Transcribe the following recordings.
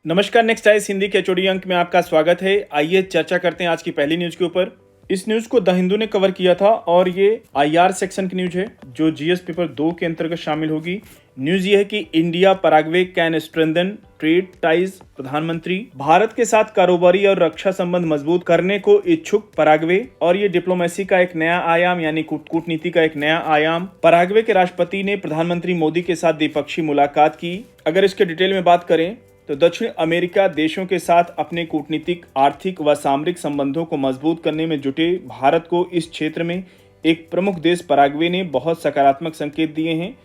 नमस्कार, next eyes Hindi के HOD अंक में आपका स्वागत है। आइए चर्चा करते हैं आज की पहली न्यूज के ऊपर। इस न्यूज को द हिंदू ने कवर किया था और ये आईआर सेक्शन की न्यूज है जो जीएस पेपर 2 के अंतर्गत शामिल होगी। न्यूज ये है कि India Paraguay can strengthen trade ties. प्रधानमंत्री भारत के साथ कारोबारी और रक्षा संबंध मजबूत करने को इच्छुक पैराग्वे, और ये डिप्लोमेसी का एक नया आयाम यानी कूटनीति का एक नया आयाम। पैराग्वे के राष्ट्रपति ने प्रधानमंत्री मोदी के साथ द्विपक्षीय मुलाकात की। अगर इसके डिटेल में बात करें तो दक्षिण अमेरिका देशों के साथ अपने कूटनीतिक, आर्थिक व सामरिक संबंधों को मजबूत करने में जुटे भारत को इस क्षेत्र में एक प्रमुख देश पैराग्वे ने बहुत सकारात्मक संकेत दिए हैं।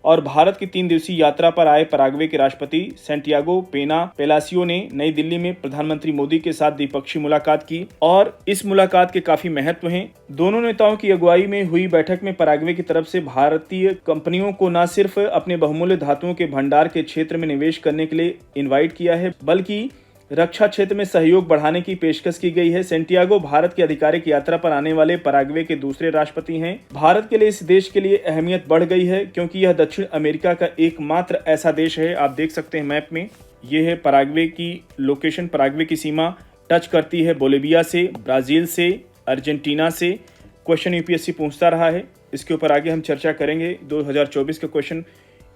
और भारत की 3 दिवसीय यात्रा पर आए पैराग्वे के राष्ट्रपति सैंटियागो पेना पेलासियो ने नई दिल्ली में प्रधानमंत्री मोदी के साथ द्विपक्षीय मुलाकात की और इस मुलाकात के काफी महत्व हैं। दोनों नेताओं की अगुवाई में हुई बैठक में पैराग्वे की तरफ से भारतीय कंपनियों को न सिर्फ अपने बहुमूल्य धातुओं के भंडार के क्षेत्र में निवेश करने के लिए इन्वाइट किया है, बल्कि रक्षा क्षेत्र में सहयोग बढ़ाने की पेशकश की गई है। सैंटियागो भारत की आधिकारिक यात्रा पर आने वाले पैराग्वे के दूसरे राष्ट्रपति हैं। भारत के लिए इस देश के लिए अहमियत बढ़ गई है क्योंकि यह दक्षिण अमेरिका का एकमात्र ऐसा देश है, आप देख सकते हैं मैप में, ये है पैराग्वे की लोकेशन। पैराग्वे की सीमा टच करती है बोलिविया से, ब्राजील से, अर्जेंटीना से। क्वेश्चन यूपीएससी पूछता रहा है, इसके ऊपर आगे हम चर्चा करेंगे। 2024 का क्वेश्चन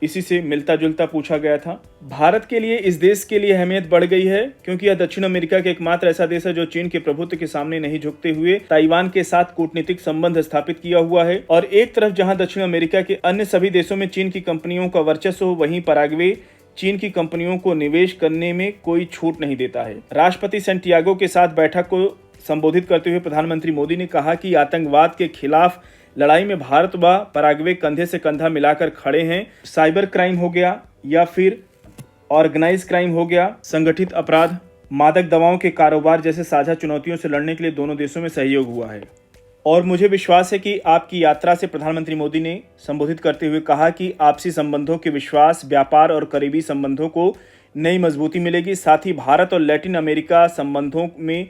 इसी से मिलता जुलता पूछा गया था। भारत के लिए इस देश के लिए अहमियत बढ़ गई है क्योंकि यह दक्षिण अमेरिका के एकमात्र ऐसा देश है जो चीन के प्रभुत्व के सामने नहीं झुकते हुए ताइवान के साथ कूटनीतिक संबंध स्थापित किया हुआ है। और एक तरफ जहां दक्षिण अमेरिका के अन्य सभी देशों में चीन की कंपनियों का वर्चस्व हो, वहीं पैराग्वे चीन की कंपनियों को निवेश करने में कोई छूट नहीं देता है। राष्ट्रपति सैंटियागो के साथ बैठक को संबोधित करते हुए प्रधानमंत्री मोदी ने कहा कि आतंकवाद के खिलाफ लड़ाई में भारत व पैराग्वे कंधे से कंधा मिलाकर खड़े हैं। साइबर क्राइम हो गया या फिर ऑर्गेनाइज क्राइम हो गया, संगठित अपराध, मादक दवाओं के कारोबार जैसे साझा चुनौतियों से लड़ने के लिए दोनों देशों में सहयोग हुआ है। और मुझे विश्वास है कि आपकी यात्रा से प्रधानमंत्री मोदी ने संबोधित करते हुए कहा कि आपसी संबंधों के विश्वास, व्यापार और करीबी संबंधों को नई मजबूती मिलेगी। साथ ही भारत और लैटिन अमेरिका संबंधों में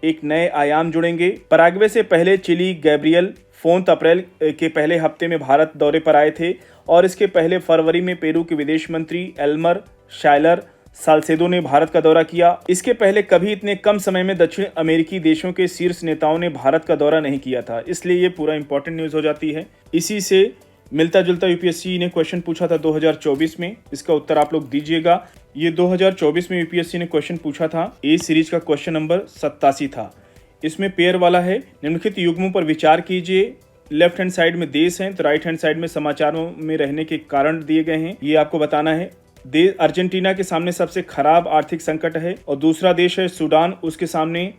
एक नए आयाम जुड़ेंगे। पैराग्वे से पहले चिली गैब्रियल 4 अप्रैल के पहले हफ्ते में भारत दौरे पर आए थे और इसके पहले फरवरी में पेरू के विदेश मंत्री एल्मर शाइलर साल्सेदो ने भारत का दौरा किया। इसके पहले कभी इतने कम समय में दक्षिण अमेरिकी देशों के शीर्ष नेताओं ने भारत का दौरा नहीं किया था, इसलिए ये पूरा इंपॉर्टेंट न्यूज हो जाती है। इसी से मिलता जुलता यूपीएससी ने क्वेश्चन पूछा था 2024 में, इसका उत्तर आप लोग दीजिएगा। ये 2024 में यूपीएससी ने क्वेश्चन पूछा था, ए सीरीज का क्वेश्चन नंबर 87 था। इसमें पेयर वाला है, निम्नलिखित युग्मों पर विचार कीजिए। लेफ्ट हैंड साइड में देश हैं तो राइट हैंड साइड में समाचारों में रहने के कारण दिए गए हैं, ये आपको बताना है। देश अर्जेंटीना के सामने सबसे खराब आर्थिक संकट है और दूसरा देश है सूडान, उसके सामने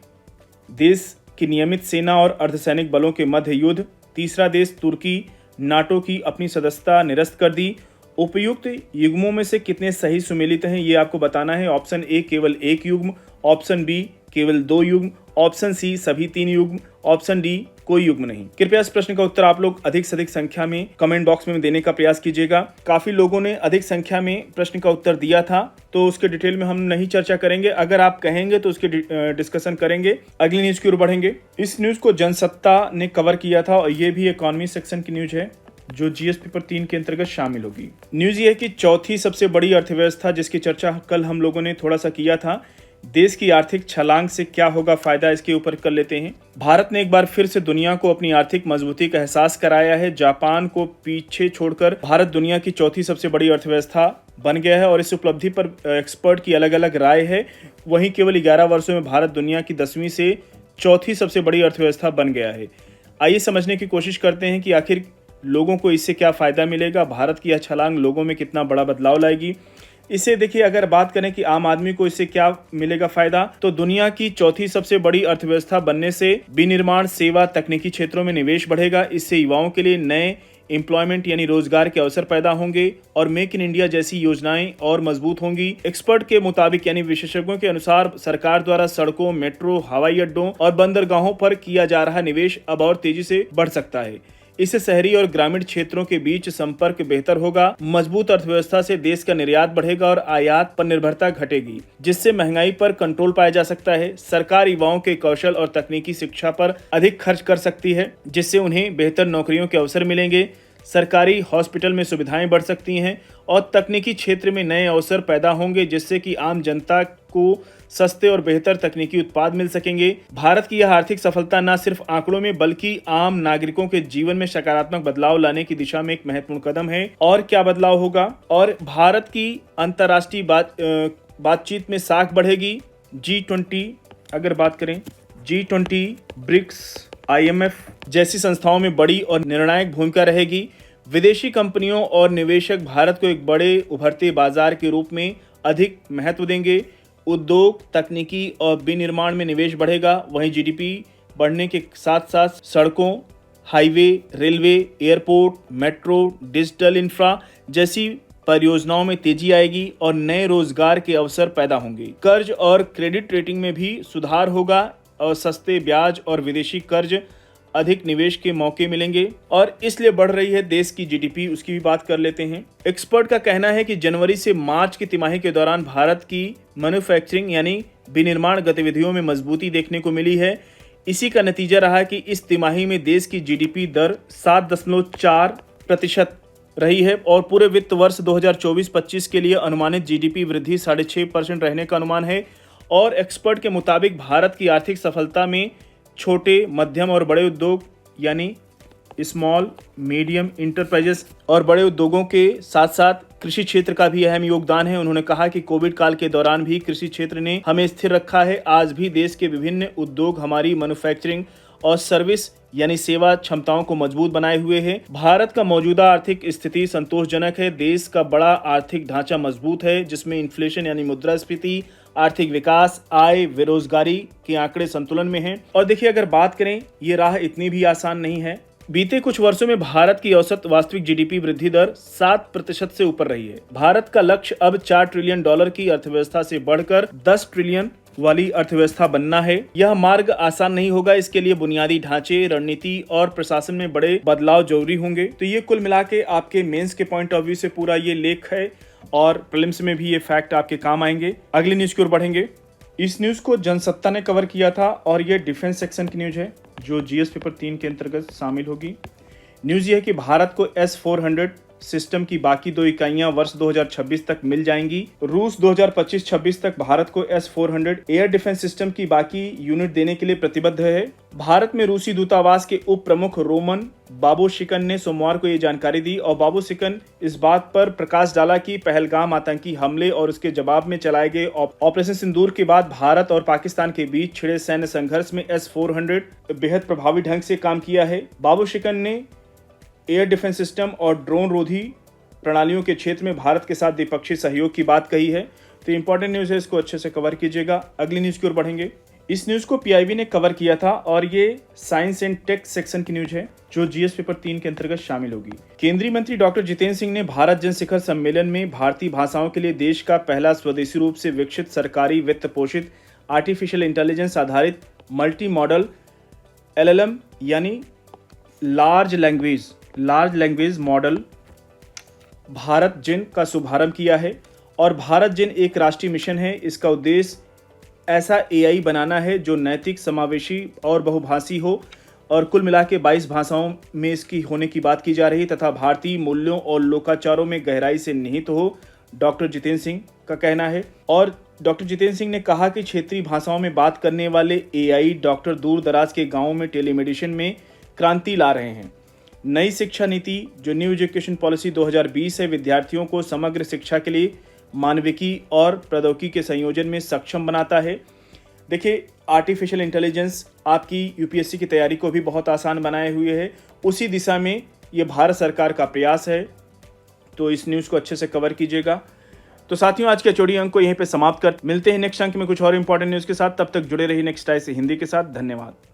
देश की नियमित सेना और अर्धसैनिक बलों के मध्य युद्ध। तीसरा देश तुर्की, नाटो की अपनी सदस्यता निरस्त कर दी। उपयुक्त युग्मों में से कितने सही सुमेलित हैं ये आपको बताना है। ऑप्शन ए केवल 1 युग्म, ऑप्शन बी केवल 2 युग्म, ऑप्शन सी सभी 3 युग्म, ऑप्शन डी कोई युग्म नहीं। कृपया इस प्रश्न का उत्तर आप लोग अधिक से अधिक संख्या में कमेंट बॉक्स में देने का प्रयास कीजिएगा। काफी लोगों ने अधिक संख्या में प्रश्न का उत्तर दिया था तो उसके डिटेल में हम नहीं चर्चा करेंगे। अगर आप कहेंगे तो उसके डिस्कशन करेंगे। अगली न्यूज की ओर बढ़ेंगे। इस न्यूज को जनसत्ता ने कवर किया था और ये भी इकोनॉमी सेक्शन की न्यूज है जो जीएस पेपर 3 के अंतर्गत शामिल होगी। न्यूज ये है कि चौथी सबसे बड़ी अर्थव्यवस्था जिसकी चर्चा कल हम लोगों ने थोड़ा सा किया था, देश की आर्थिक छलांग से क्या होगा फायदा, इसके ऊपर कर लेते हैं। भारत ने एक बार फिर से दुनिया को अपनी आर्थिक मजबूती का एहसास कराया है। जापान को पीछे छोड़कर भारत दुनिया की चौथी सबसे बड़ी अर्थव्यवस्था बन गया है और इस उपलब्धि पर एक्सपर्ट की अलग अलग राय है। वहीं केवल 11 वर्षों में भारत दुनिया की 10वीं से चौथी सबसे बड़ी अर्थव्यवस्था बन गया है। आइए समझने की कोशिश करते हैं कि आखिर लोगों को इससे क्या फायदा मिलेगा, भारत की यह छलांग लोगों में कितना बड़ा बदलाव लाएगी। इसे देखिए, अगर बात करें कि आम आदमी को इससे क्या मिलेगा फायदा, तो दुनिया की चौथी सबसे बड़ी अर्थव्यवस्था बनने से विनिर्माण, सेवा, तकनीकी क्षेत्रों में निवेश बढ़ेगा। इससे युवाओं के लिए नए एम्प्लॉयमेंट यानी रोजगार के अवसर पैदा होंगे और मेक इन इंडिया जैसी योजनाएं और मजबूत होंगी। एक्सपर्ट के मुताबिक यानी विशेषज्ञों के अनुसार सरकार द्वारा सड़कों, मेट्रो, हवाई अड्डों और बंदरगाहों पर किया जा रहा निवेश अब और तेजी से बढ़ सकता है। इससे शहरी और ग्रामीण क्षेत्रों के बीच संपर्क बेहतर होगा। मजबूत अर्थव्यवस्था से देश का निर्यात बढ़ेगा और आयात पर निर्भरता घटेगी, जिससे महंगाई पर कंट्रोल पाया जा सकता है। सरकार युवाओं के कौशल और तकनीकी शिक्षा पर अधिक खर्च कर सकती है, जिससे उन्हें बेहतर नौकरियों के अवसर मिलेंगे। सरकारी हॉस्पिटल में सुविधाएं बढ़ सकती हैं और तकनीकी क्षेत्र में नए अवसर पैदा होंगे, जिससे कि आम जनता को सस्ते और बेहतर तकनीकी उत्पाद मिल सकेंगे। भारत की यह आर्थिक सफलता न सिर्फ आंकड़ों में बल्कि आम नागरिकों के जीवन में सकारात्मक बदलाव लाने की दिशा में एक महत्वपूर्ण कदम है। और क्या बदलाव होगा? और भारत की अंतर्राष्ट्रीय बातचीत में साख बढ़ेगी। G20 अगर बात करें, G20, ब्रिक्स, IMF जैसी संस्थाओं में बड़ी और निर्णायक भूमिका रहेगी। विदेशी कंपनियों और निवेशक भारत को एक बड़े उभरते बाजार के रूप में अधिक महत्व देंगे। उद्योग, तकनीकी और विनिर्माण में निवेश बढ़ेगा। वहीं GDP बढ़ने के साथ साथ सड़कों, highway, railway, airport, metro, digital infra जैसी परियोजनाओं में तेजी आएगी और नए रोजगार के अवसर पैदा होंगे। कर्ज और क्रेडिट रेटिंग में भी सुधार होगा और सस्ते ब्याज और विदेशी कर्ज अधिक निवेश के मौके मिलेंगे और इसलिए बढ़ रही है देश की GDP। उसकी भी बात कर लेते हैं। एक्सपर्ट का कहना है कि जनवरी से मार्च की तिमाही के दौरान भारत की मैन्युफैक्चरिंग यानी विनिर्माण गतिविधियों में मजबूती देखने को मिली है। इसी का नतीजा रहा कि इस तिमाही में देश की GDP दर 7.4% रही है और पूरे वित्त वर्ष 2024-25 के लिए अनुमानित GDP वृद्धि 6.5% रहने का अनुमान है। और एक्सपर्ट के मुताबिक भारत की आर्थिक सफलता में छोटे, मध्यम और बड़े उद्योग यानी स्मॉल मीडियम इंटरप्राइजेस और बड़े उद्योगों के साथ साथ कृषि क्षेत्र का भी अहम योगदान है। उन्होंने कहा कि कोविड काल के दौरान भी कृषि क्षेत्र ने हमें स्थिर रखा है। आज भी देश के विभिन्न उद्योग हमारी मैन्युफैक्चरिंग और सर्विस यानी सेवा क्षमताओं को मजबूत बनाए हुए हैं। भारत का मौजूदा आर्थिक स्थिति संतोषजनक है। देश का बड़ा आर्थिक ढांचा मजबूत है जिसमें इन्फ्लेशन यानी मुद्रास्फीति, आर्थिक विकास, आय, बेरोजगारी के आंकड़े संतुलन में हैं। और देखिए, अगर बात करें, ये राह इतनी भी आसान नहीं है। बीते कुछ वर्षों में भारत की औसत वास्तविक GDP वृद्धि दर 7% से ऊपर रही है। भारत का लक्ष्य अब $4 ट्रिलियन की अर्थव्यवस्था से बढ़कर 10 ट्रिलियन वाली अर्थव्यवस्था बनना है। यह मार्ग आसान नहीं होगा। इसके लिए बुनियादी ढांचे, रणनीति और प्रशासन में बड़े बदलाव जरूरी होंगे। तो ये कुल मिला के आपके मेंस के पॉइंट ऑफ व्यू से पूरा ये लेख है और प्रीलिम्स में भी ये फैक्ट आपके काम आएंगे। अगली न्यूज की ओर बढ़ेंगे। इस न्यूज को जनसत्ता ने कवर किया था और ये डिफेंस सेक्शन की न्यूज है जो GS पेपर 3 के अंतर्गत शामिल होगी। न्यूज ये है कि भारत को S-400 सिस्टम की बाकी 2 इकाइयां वर्ष 2026 तक मिल जाएंगी। रूस 2025-26 तक भारत को S-400 एयर डिफेंस सिस्टम की बाकी यूनिट देने के लिए प्रतिबद्ध है। भारत में रूसी दूतावास के उप प्रमुख रोमन बाबुशिकन ने सोमवार को ये जानकारी दी और बाबुशिकन इस बात पर प्रकाश डाला कि पहलगाम आतंकी हमले और उसके जवाब में चलाए गए ऑपरेशन सिंदूर के बाद भारत और पाकिस्तान के बीच छिड़े सैन्य संघर्ष में S-400 बेहद प्रभावी ढंग से काम किया है। बाबुशिकन ने एयर डिफेंस सिस्टम और ड्रोन रोधी प्रणालियों के क्षेत्र में भारत के साथ द्विपक्षीय सहयोग की बात कही है। तो इंपॉर्टेंट न्यूज़ है, इसको अच्छे से कवर कीजिएगा। अगली न्यूज़ की ओर बढ़ेंगे। इस न्यूज़ को PIB ने कवर किया था और ये साइंस एंड टेक सेक्शन की न्यूज़ है जो GS पेपर 3 के अंतर्गत शामिल होगी। केंद्रीय मंत्री डॉक्टर जितेंद्र सिंह ने भारत जन शिखर सम्मेलन में भारतीय भाषाओं के लिए देश का पहला स्वदेशी रूप से विकसित सरकारी वित्त पोषित आर्टिफिशियल इंटेलिजेंस आधारित मल्टी मॉडल LLM यानी लार्ज लैंग्वेज मॉडल भारत जिन का शुभारंभ किया है। और भारत जिन एक राष्ट्रीय मिशन है। इसका उद्देश्य ऐसा AI बनाना है जो नैतिक, समावेशी और बहुभाषी हो और कुल मिला के 22 भाषाओं में इसकी होने की बात की जा रही तथा भारतीय मूल्यों और लोकाचारों में गहराई से निहित हो, डॉक्टर जितेंद्र सिंह का कहना है। और डॉक्टर जितेंद्र सिंह ने कहा कि क्षेत्रीय भाषाओं में बात करने वाले AI डॉक्टर दूर दराज के गाँवों में टेलीमेडिसिन में क्रांति ला रहे हैं। नई शिक्षा नीति जो न्यू एजुकेशन पॉलिसी 2020 है, विद्यार्थियों को समग्र शिक्षा के लिए मानविकी और प्रौद्योगिकी के संयोजन में सक्षम बनाता है। देखिए, आर्टिफिशियल इंटेलिजेंस आपकी UPSC की तैयारी को भी बहुत आसान बनाए हुए है। उसी दिशा में ये भारत सरकार का प्रयास है। तो इस न्यूज़ को अच्छे से कवर कीजिएगा। तो साथियों, आज के HOD अंक को यहीं पे समाप्त कर मिलते हैं नेक्स्ट अंक में कुछ और इंपॉर्टेंट न्यूज़ के साथ। तब तक जुड़े रहिए नेक्स्ट आई से हिंदी के साथ। धन्यवाद।